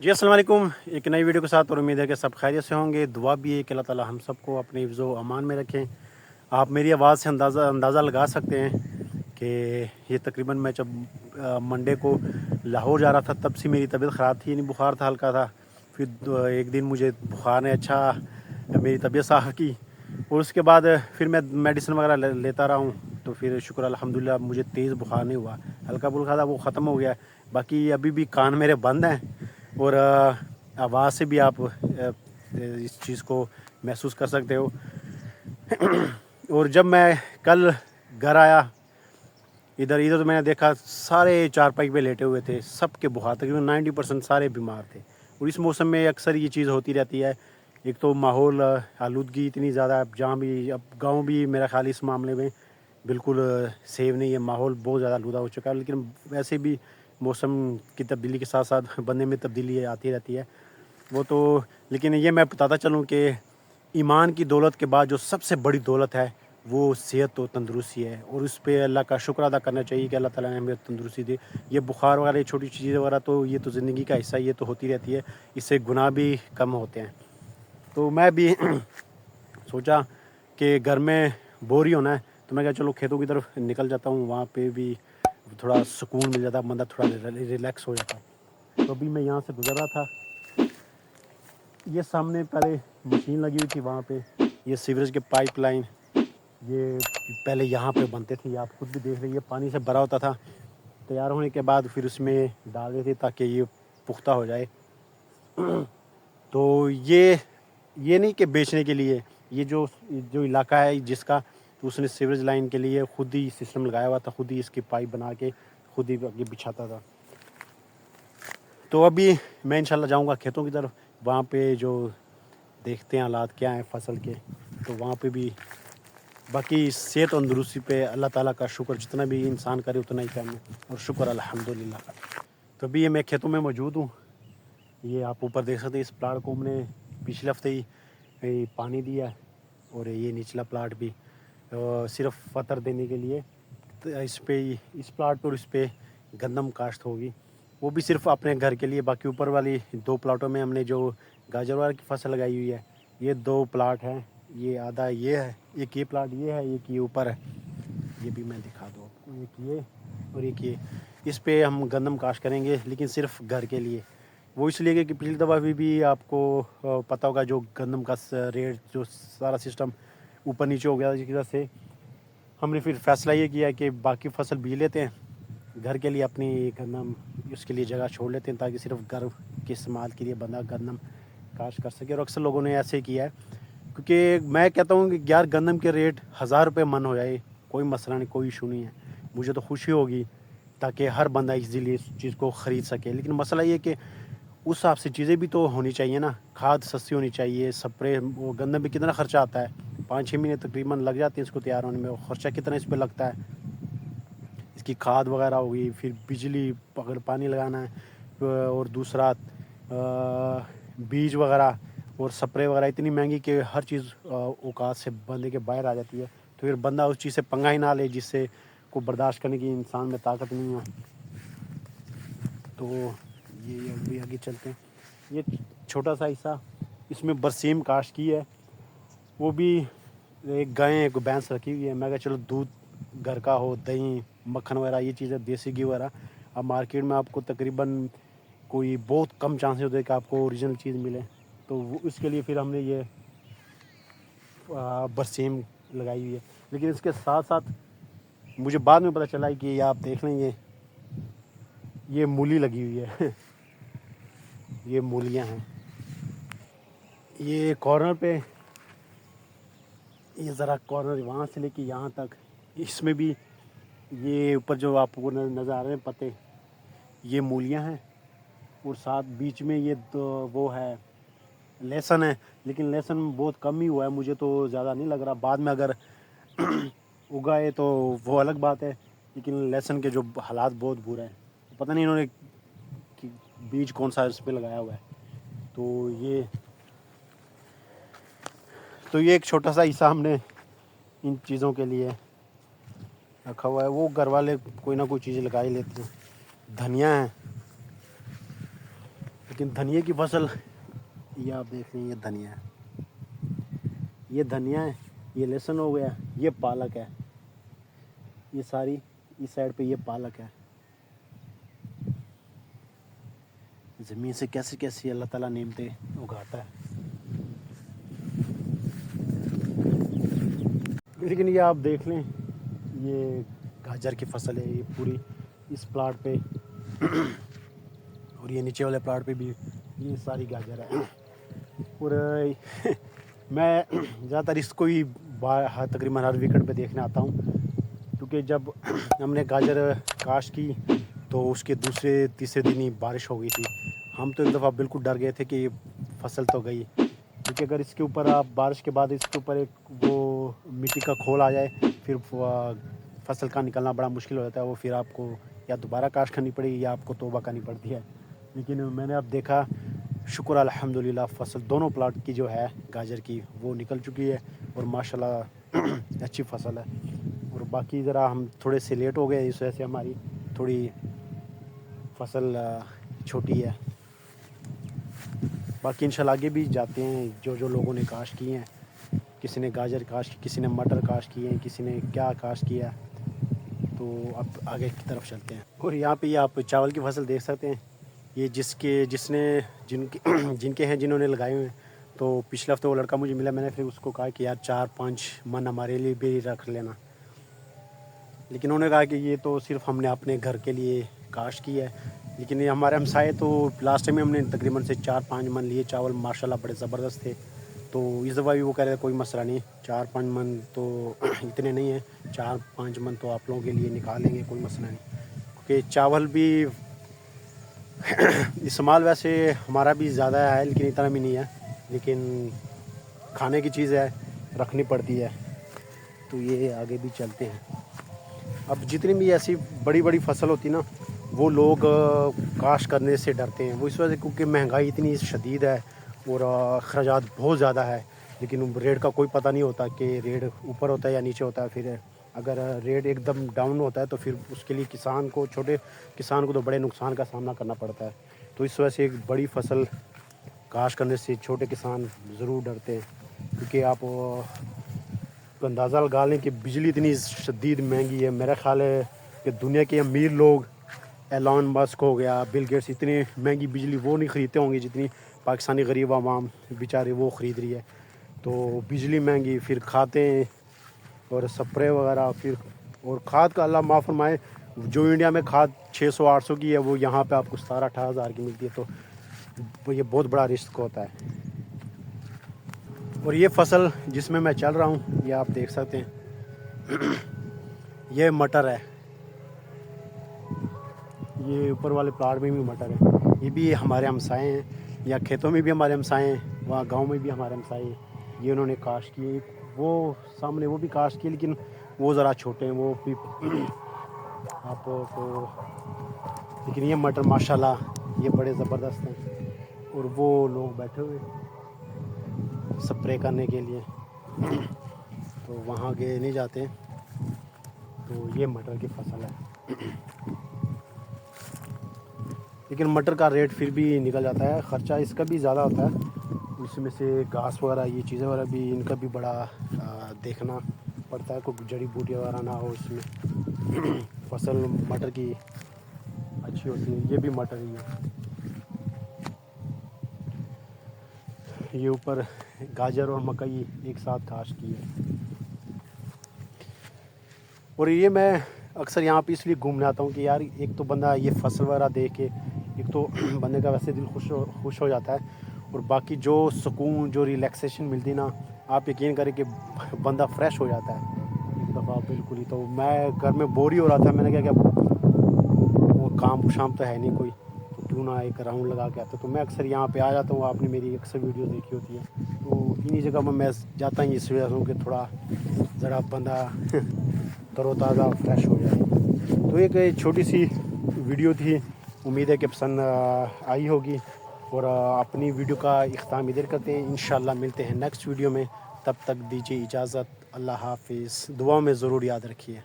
جی السلام علیکم، ایک نئی ویڈیو کے ساتھ، اور امید ہے کہ سب خیریت سے ہوں گے۔ دعا بھی ہے کہ اللہ تعالی ہم سب کو اپنے حفظ و امان میں رکھیں۔ آپ میری آواز سے اندازہ لگا سکتے ہیں کہ یہ تقریباً میں جب منڈے کو لاہور جا رہا تھا تب سے میری طبیعت خراب تھی، یعنی بخار تھا، ہلکا تھا۔ پھر ایک دن مجھے بخار نے میری طبیعت صاف کی، اور اس کے بعد پھر میں میڈیسن وغیرہ لیتا رہا ہوں، تو پھر شکر الحمدللہ مجھے تیز بخار نہیں ہوا، ہلکا پھلکا تھا وہ ختم ہو گیا۔ باقی ابھی بھی کان میرے بند ہیں، اور آواز سے بھی آپ اس چیز کو محسوس کر سکتے ہو۔ اور جب میں کل گھر آیا ادھر تو میں نے دیکھا سارے چارپائی پہ لیٹے ہوئے تھے، سب کے بخار، تقریباً 90% سارے بیمار تھے۔ اور اس موسم میں اکثر یہ چیز ہوتی رہتی ہے، ایک تو ماحول آلودگی اتنی زیادہ ہے، جہاں بھی اب گاؤں بھی میرا خیال اس معاملے میں بالکل سیو نہیں ہے، ماحول بہت زیادہ آلودہ ہو چکا ہے۔ لیکن ویسے بھی موسم کی تبدیلی کے ساتھ ساتھ بندے میں تبدیلی آتی رہتی ہے وہ تو۔ لیکن یہ میں بتاتا چلوں کہ ایمان کی دولت کے بعد جو سب سے بڑی دولت ہے وہ صحت و تندرستی ہے، اور اس پہ اللہ کا شکر ادا کرنا چاہیے کہ اللہ تعالیٰ نے ہمیں تندرستی دی۔ یہ بخار وغیرہ، یہ چھوٹی چیزیں وغیرہ تو یہ تو زندگی کا حصہ، یہ تو ہوتی رہتی ہے، اس سے گناہ بھی کم ہوتے ہیں۔ تو میں بھی سوچا کہ گھر میں بور ہی ہونا ہے، تو میں کہا چلو کھیتوں کی طرف نکل جاتا ہوں، وہاں پہ بھی تھوڑا سکون مل جاتا، بندہ تھوڑا ریلیکس ہو جاتا۔ تو ابھی میں یہاں سے گزر رہا تھا، یہ سامنے پہلے مشین لگی ہوئی تھی وہاں پہ، یہ سیوریج کے پائپ لائن یہ پہلے یہاں پہ بنتے تھے، آپ خود بھی دیکھ رہے ہیں، یہ پانی سے بھرا ہوتا تھا۔ تیار ہونے کے بعد پھر اس میں ڈال دیتے تاکہ یہ پختہ ہو جائے۔ تو یہ نہیں کہ بیچنے کے لیے، یہ جو علاقہ ہے جس کا، تو اس نے سیوریج لائن کے لیے خود ہی سسٹم لگایا ہوا تھا، خود ہی اس کی پائپ بنا کے خود ہی آگے بچھاتا تھا۔ تو ابھی میں انشاءاللہ جاؤں گا کھیتوں کی طرف، وہاں پہ جو دیکھتے ہیں حالات کیا ہیں فصل کے، تو وہاں پہ بھی باقی صحت و تندرستی پہ اللہ تعالیٰ کا شکر، جتنا بھی انسان کرے اتنا ہی کم ہے، اور شکر الحمدللہ۔ تو ابھی میں کھیتوں میں موجود ہوں، یہ آپ اوپر دیکھ سکتے ہیں، اس پلاٹ کو ہم نے پچھلے ہفتے ہی پانی دیا ہے، اور یہ نچلا پلاٹ بھی صرف فطر دینے کے لیے، اس پلاٹ پر اس پہ گندم کاشت ہوگی، وہ بھی صرف اپنے گھر کے لیے۔ باقی اوپر والی 2 پلاٹوں میں ہم نے جو گاجر وغیرہ کی فصل لگائی ہوئی ہے، یہ 2 پلاٹ ہیں، یہ آدھا یہ ہے، ایک یہ پلاٹ یہ ہے، ایک یہ اوپر ہے، یہ بھی میں دکھا دوں آپ کو، ایک یہ اور ایک یہ۔ اس پہ ہم گندم کاشت کریں گے، لیکن صرف گھر کے لیے۔ وہ اس لیے کہ پچھلی دفعہ بھی آپ کو پتہ ہوگا، جو گندم کا ریٹ، جو سارا سسٹم اوپر نیچے ہو گیا، جس کی وجہ سے ہم نے پھر فیصلہ یہ کیا کہ باقی فصل بیج لیتے ہیں، گھر کے لیے اپنی گندم اس کے لیے جگہ چھوڑ لیتے ہیں، تاکہ صرف گھر کے استعمال کے لیے بندہ گندم کاشت کر سکے۔ اور اکثر لوگوں نے ایسے کیا ہے، کیونکہ میں کہتا ہوں کہ یار گندم کے ریٹ 1000 روپے من ہو جائے، کوئی مسئلہ نہیں، کوئی ایشو نہیں ہے، مجھے تو خوشی ہوگی، تاکہ ہر بندہ ایزیلی اس چیز کو خرید سکے۔ لیکن مسئلہ یہ کہ اس حساب سے چیزیں بھی تو ہونی چاہیے نا، کھاد سستی ہونی چاہیے، سپرے، وہ گندم میں کتنا خرچہ آتا ہے، 5-6 مہینے تقریباً لگ جاتے ہیں اس کو تیار ہونے میں، اور خرچہ کتنا اس پہ لگتا ہے، اس کی کھاد وغیرہ ہوگی، پھر بجلی اگر پانی لگانا ہے، اور دوسرا بیج وغیرہ اور سپرے وغیرہ اتنی مہنگی کہ ہر چیز اوقات سے بندے کے باہر آ جاتی ہے، تو پھر بندہ اس چیز سے پنگا ہی نہ لے جس سے کو برداشت کرنے کی انسان میں طاقت نہیں ہے۔ تو یہ ابھی آگے چلتے ہیں، یہ چھوٹا سا حصہ اس میں برسیم کاشت کی ہے، وہ بھی ایک گائے ایک بھینس رکھی ہوئی ہے، میں کہا چلو دودھ گھر کا ہو، دہی مکھن وغیرہ یہ چیزیں، دیسی گھی وغیرہ۔ اب مارکیٹ میں آپ کو تقریباً کوئی بہت کم چانسز ہوتے ہیں کہ آپ کو اوریجنل چیز ملے، تو اس کے لیے پھر ہم نے یہ برسیم لگائی ہوئی ہے۔ لیکن اس کے ساتھ ساتھ مجھے بعد میں پتہ چلا ہے کہ یہ آپ دیکھ لیں، یہ مولی لگی ہوئی ہے، یہ مولیاں ہیں، یہ کارنر پہ، یہ ذرا کارنر وہاں سے لے کے یہاں تک، اس میں بھی یہ اوپر جو آپ کو نظر آ رہے ہیں پتے، یہ مولیاں ہیں، اور ساتھ بیچ میں یہ وہ ہے لہسن ہے، لیکن لہسن بہت کم ہی ہوا ہے، مجھے تو زیادہ نہیں لگ رہا، بعد میں اگر اگائے تو وہ الگ بات ہے، لیکن لہسن کے جو حالات بہت برے ہیں، پتہ نہیں انہوں نے بیج کون سا اس پہ لگایا ہوا ہے۔ تو یہ ایک چھوٹا سا حصہ ہم نے ان چیزوں کے لیے رکھا ہوا ہے، وہ گھر والے کوئی نہ کوئی چیز لگا ہی لیتے ہیں۔ دھنیا ہے، لیکن دھنیا کی فصل یہ آپ دیکھ لیں، یہ دھنیا ہے، یہ دھنیا ہے، یہ لہسن ہو گیا، یہ پالک ہے، یہ ساری اس سائڈ پہ یہ پالک ہے. زمین سے کیسے کیسے اللہ تعالیٰ نعمتیں اگاتا ہے. لیکن یہ آپ دیکھ لیں، یہ گاجر کی فصل ہے، یہ پوری اس پلاٹ پہ اور یہ نیچے والے پلاٹ پہ بھی یہ ساری گاجر ہے. اور میں زیادہ تر اس کو ہی تقریباً ہر ویکینڈ پہ دیکھنے آتا ہوں، کیونکہ جب ہم نے گاجر کاشت کی تو اس کے دوسرے تیسرے دن ہی بارش ہو گئی تھی. ہم تو ایک دفعہ بالکل ڈر گئے تھے کہ یہ فصل تو گئی، کیونکہ اگر اس کے اوپر آپ بارش کے بعد اس کے اوپر ایک وہ مٹی کا کھول آ جائے پھر فصل کا نکلنا بڑا مشکل ہو جاتا ہے. وہ پھر آپ کو یا دوبارہ کاشت کرنی پڑے گی یا آپ کو توبہ کرنی پڑتی ہے. لیکن میں نے اب دیکھا، شکر الحمدللہ، فصل دونوں پلاٹ کی جو ہے گاجر کی وہ نکل چکی ہے اور ماشاءاللہ اچھی فصل ہے. اور باقی ذرا ہم تھوڑے سے لیٹ ہو گئے، اس وجہ سے ہماری تھوڑی فصل چھوٹی ہے. باقی انشاءاللہ آگے بھی جاتے ہیں، جو لوگوں نے کاشت کی ہیں، کسی نے گاجر کاشت کی، کسی نے مٹر کاشت کی ہیں، کسی نے کیا کاشت کیا. تو اب آگے کی طرف چلتے ہیں. اور یہاں پہ یہ آپ چاول کی فصل دیکھ سکتے ہیں، یہ جن کے ہیں، جنہوں نے لگائے ہوئے ہیں. تو پچھلے ہفتے وہ لڑکا مجھے ملا، میں نے پھر اس کو کہا کہ یار 4-5 من ہمارے لیے بھی رکھ لینا. لیکن انہوں نے کہا کہ یہ تو صرف ہم نے اپنے گھر کے لیے کاشت کی ہے. لیکن یہ ہمارے ہمسائے تو لاسٹ ٹائم میں ہم نے تقریباً سے 4-5 من لیے چاول، ماشاءاللہ بڑے زبردست تھے. تو اس دفعہ بھی وہ کہہ رہے تھے کوئی مسئلہ نہیں، 4-5 من تو اتنے نہیں ہیں، 4-5 من تو آپ لوگوں کے لیے نکالیں گے، کوئی مسئلہ نہیں. کیونکہ چاول بھی استعمال ویسے ہمارا بھی زیادہ ہے لیکن اتنا بھی نہیں ہے، لیکن کھانے کی چیز ہے، رکھنی پڑتی ہے. تو یہ آگے بھی چلتے ہیں. اب جتنی بھی ایسی بڑی بڑی فصل ہوتی نا، وہ لوگ کاشت کرنے سے ڈرتے ہیں. وہ اس وجہ سے کیونکہ مہنگائی اتنی شدید ہے اور اخراجات بہت زیادہ ہے. لیکن ریٹ کا کوئی پتہ نہیں ہوتا کہ ریٹ اوپر ہوتا ہے یا نیچے ہوتا ہے. پھر اگر ریٹ ایک دم ڈاؤن ہوتا ہے تو پھر اس کے لیے چھوٹے کسان کو تو بڑے نقصان کا سامنا کرنا پڑتا ہے. تو اس وجہ سے ایک بڑی فصل کاشت کرنے سے چھوٹے کسان ضرور ڈرتے ہیں. کیونکہ آپ اندازہ لگا لیں کہ بجلی اتنی شدید مہنگی ہے. میرا خیال ہے کہ دنیا کے امیر لوگ، ایلان مسک ہو گیا، بل گیٹس، اتنی مہنگی بجلی وہ نہیں خریدتے ہوں گے جتنی پاکستانی غریب عوام بیچارے وہ خرید رہی ہے. تو بجلی مہنگی، پھر کھاتے ہیں اور سپرے وغیرہ، پھر اور کھاد کا اللہ معاف فرمائے، جو انڈیا میں کھاد 600-800 کی ہے وہ یہاں پہ آپ کو 17-18 ہزار کی ملتی ہے. تو یہ بہت بڑا رسک ہوتا ہے. اور یہ فصل جس میں چل رہا ہوں، یہ آپ دیکھ سکتے ہیں، یہ مٹر ہے. یہ اوپر والے پلاٹ میں بھی مٹر ہے. یہ بھی ہمارے ہمسائے ہیں، یا کھیتوں میں بھی ہمارے ہمسائے ہیں، وہاں گاؤں میں بھی ہمارے ہمسائے ہیں. یہ انہوں نے کاشت کی. وہ سامنے وہ بھی کاشت کی، لیکن وہ ذرا چھوٹے ہیں، وہ بھی آپ کو. لیکن یہ مٹر ماشاءاللہ یہ بڑے زبردست ہیں. اور وہ لوگ بیٹھے ہوئے سپرے کرنے کے لیے، تو وہاں کے نہیں جاتے. تو یہ مٹر کی فصل ہے. لیکن مٹر کا ریٹ پھر بھی نکل جاتا ہے. خرچہ اس کا بھی زیادہ ہوتا ہے، اس میں سے گھاس وغیرہ، یہ چیزیں وغیرہ بھی، ان کا بھی بڑا دیکھنا پڑتا ہے، کوئی جڑی بوٹی وغیرہ نہ ہو اس میں. فصل مٹر کی اچھی ہوتی ہے. یہ بھی مٹر ہی ہے. یہ اوپر گاجر اور مکئی ایک ساتھ کاشت کی ہے. اور یہ میں اکثر یہاں پہ اس لیے گھومنے آتا ہوں کہ یار ایک تو بندہ یہ فصل وغیرہ دیکھ کے، ایک تو بندے کا ویسے دل خوش ہو جاتا ہے، اور باقی جو سکون، جو ریلیکسیشن ملتی نا، آپ یقین کریں کہ بندہ فریش ہو جاتا ہے ایک دفعہ بالکل ہی. تو میں گھر میں بور ہی ہو رہا تھا، میں نے کہا وہ کام شام تو ہے نہیں کوئی، تو کیوں نہ ایک راؤنڈ لگا کے آتا. تو میں اکثر یہاں پہ آ جاتا ہوں. آپ نے میری اکثر ویڈیو دیکھی ہوتی ہے. تو انہی جگہ میں جاتا ہوں اس وجہ سے کہ تھوڑا ذرا بندہ تر و تازہ فریش ہو جائے. تو ایک چھوٹی سی ویڈیو تھی، امید ہے کہ پسند آئی ہوگی. اور اپنی ویڈیو کا اختتام ادھر کرتے ہیں. انشاءاللہ ملتے ہیں نیکسٹ ویڈیو میں. تب تک دیجیے اجازت. اللہ حافظ. دعا میں ضرور یاد رکھیے.